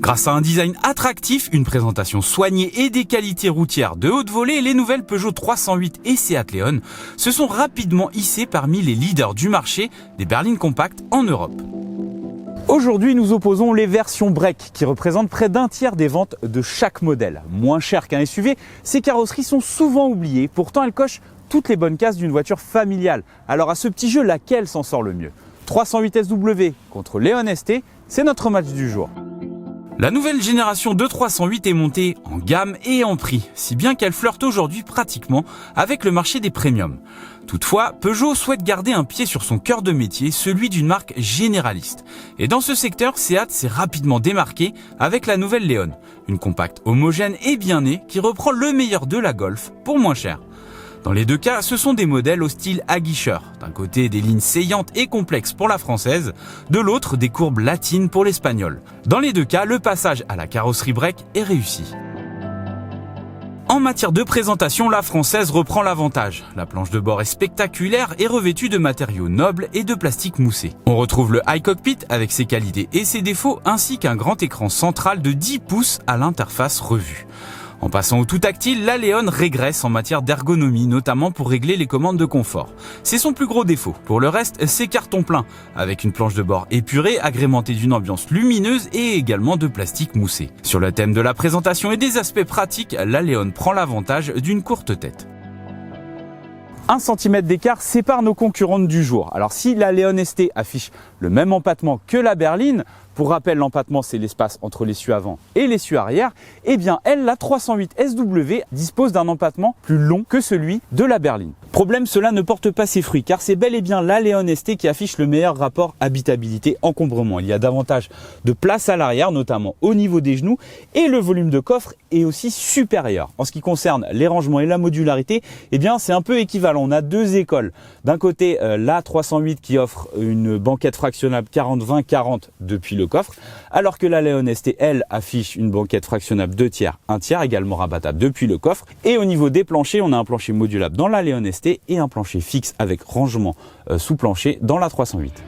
Grâce à un design attractif, une présentation soignée et des qualités routières de haute volée, les nouvelles Peugeot 308 et Seat Leon se sont rapidement hissées parmi les leaders du marché des berlines compactes en Europe. Aujourd'hui, nous opposons les versions break qui représentent près d'un tiers des ventes de chaque modèle. Moins cher qu'un SUV, ces carrosseries sont souvent oubliées, pourtant elles cochent toutes les bonnes cases d'une voiture familiale. Alors à ce petit jeu, laquelle s'en sort le mieux? 308 SW contre Leon ST, c'est notre match du jour. La nouvelle génération de 308 est montée en gamme et en prix, si bien qu'elle flirte aujourd'hui pratiquement avec le marché des premiums. Toutefois, Peugeot souhaite garder un pied sur son cœur de métier, celui d'une marque généraliste. Et dans ce secteur, Seat s'est rapidement démarqué avec la nouvelle Leon, une compacte homogène et bien née qui reprend le meilleur de la Golf pour moins cher. Dans les deux cas, ce sont des modèles au style aguicheur. D'un côté, des lignes saillantes et complexes pour la française, de l'autre, des courbes latines pour l'espagnole. Dans les deux cas, le passage à la carrosserie break est réussi. En matière de présentation, la française reprend l'avantage. La planche de bord est spectaculaire et revêtue de matériaux nobles et de plastique moussé. On retrouve le iCockpit avec ses qualités et ses défauts, ainsi qu'un grand écran central de 10 pouces à l'interface revue. En passant au tout tactile, la Leon régresse en matière d'ergonomie, notamment pour régler les commandes de confort. C'est son plus gros défaut. Pour le reste, c'est carton plein, avec une planche de bord épurée, agrémentée d'une ambiance lumineuse et également de plastique moussé. Sur le thème de la présentation et des aspects pratiques, la Leon prend l'avantage d'une courte tête. 1 cm d'écart sépare nos concurrentes du jour. Alors si la Leon ST affiche le même empattement que la berline, pour rappel, l'empattement, c'est l'espace entre l'essieu avant et l'essieu arrière. Eh bien, elle, la 308 SW, dispose d'un empattement plus long que celui de la berline. Problème, cela ne porte pas ses fruits, car c'est bel et bien la Leon ST qui affiche le meilleur rapport habitabilité-encombrement. Il y a davantage de place à l'arrière, notamment au niveau des genoux, et le volume de coffre est aussi supérieur. En ce qui concerne les rangements et la modularité, eh bien, c'est un peu équivalent. On a deux écoles. D'un côté, la 308 qui offre une banquette fractionnable 40-20-40 depuis le coffre, alors que la Leon ST, elle, affiche une banquette fractionnable 2 tiers, 1 tiers, également rabattable depuis le coffre. Et au niveau des planchers, on a un plancher modulable dans la Leon ST et un plancher fixe avec rangement sous plancher dans la 308.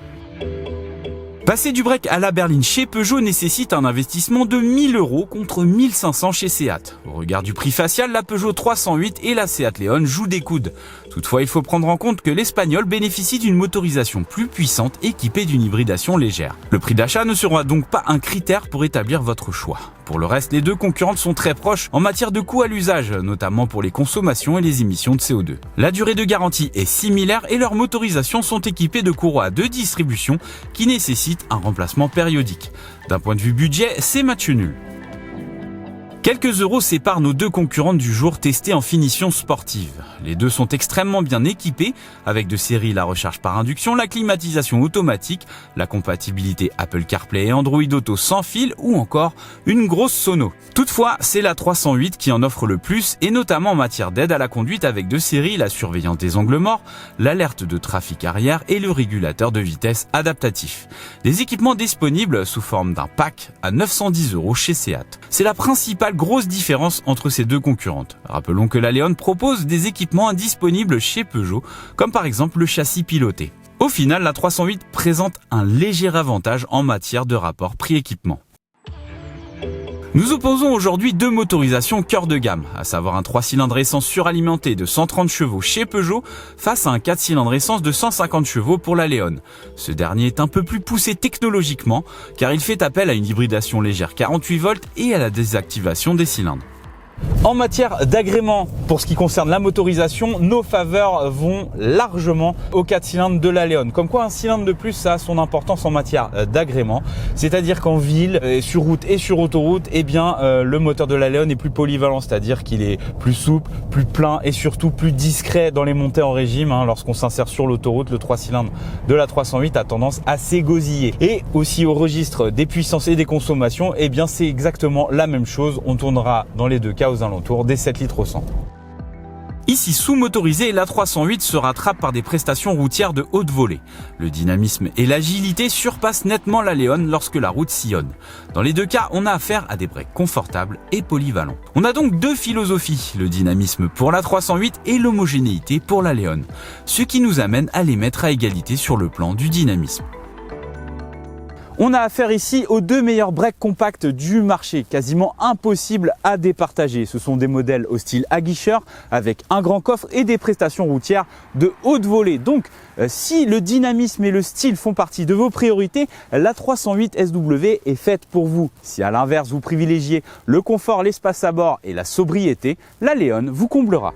Passer du break à la berline chez Peugeot nécessite un investissement de 1 000 € contre 1 500 chez Seat. Au regard du prix facial, la Peugeot 308 et la Seat Leon jouent des coudes. Toutefois, il faut prendre en compte que l'Espagnol bénéficie d'une motorisation plus puissante équipée d'une hybridation légère. Le prix d'achat ne sera donc pas un critère pour établir votre choix. Pour le reste, les deux concurrentes sont très proches en matière de coût à l'usage, notamment pour les consommations et les émissions de CO2. La durée de garantie est similaire et leurs motorisations sont équipées de courroies de distribution qui nécessitent un remplacement périodique. D'un point de vue budget, c'est match nul. Quelques euros séparent nos deux concurrentes du jour testées en finition sportive. Les deux sont extrêmement bien équipées, avec de série la recharge par induction, la climatisation automatique, la compatibilité Apple CarPlay et Android Auto sans fil ou encore une grosse sono. Toutefois, c'est la 308 qui en offre le plus et notamment en matière d'aide à la conduite avec de série la surveillance des angles morts, l'alerte de trafic arrière et le régulateur de vitesse adaptatif. Des équipements disponibles sous forme d'un pack à 910 € chez Seat. C'est la principale grosse différence entre ces deux concurrentes. Rappelons que la Leon propose des équipements indisponibles chez Peugeot, comme par exemple le châssis piloté. Au final, la 308 présente un léger avantage en matière de rapport prix-équipement. Nous opposons aujourd'hui deux motorisations cœur de gamme, à savoir un 3 cylindres essence suralimenté de 130 chevaux chez Peugeot face à un 4 cylindres essence de 150 chevaux pour la Leon. Ce dernier est un peu plus poussé technologiquement car il fait appel à une hybridation légère 48 volts et à la désactivation des cylindres. En matière d'agrément, pour ce qui concerne la motorisation, nos faveurs vont largement aux 4 cylindres de la Leon. Comme quoi un cylindre de plus, ça a son importance en matière d'agrément. C'est-à-dire qu'en ville, sur route et sur autoroute, eh bien, le moteur de la Leon est plus polyvalent. C'est-à-dire qu'il est plus souple, plus plein et surtout plus discret dans les montées en régime. Lorsqu'on s'insère sur l'autoroute, le 3 cylindres de la 308 a tendance à s'égosiller. Et aussi au registre des puissances et des consommations, eh bien, c'est exactement la même chose. On tournera dans les deux cas aux alentours des 7 litres au 100. Ici sous-motorisée, la 308 se rattrape par des prestations routières de haute volée. Le dynamisme et l'agilité surpassent nettement la Leon lorsque la route sillonne. Dans les deux cas, on a affaire à des breaks confortables et polyvalents. On a donc deux philosophies, le dynamisme pour la 308 et l'homogénéité pour la Leon, ce qui nous amène à les mettre à égalité sur le plan du dynamisme. On a affaire ici aux deux meilleurs breaks compacts du marché, quasiment impossible à départager. Ce sont des modèles au style aguicheur avec un grand coffre et des prestations routières de haute volée. Donc si le dynamisme et le style font partie de vos priorités, la 308 SW est faite pour vous. Si à l'inverse vous privilégiez le confort, l'espace à bord et la sobriété, la Leon vous comblera.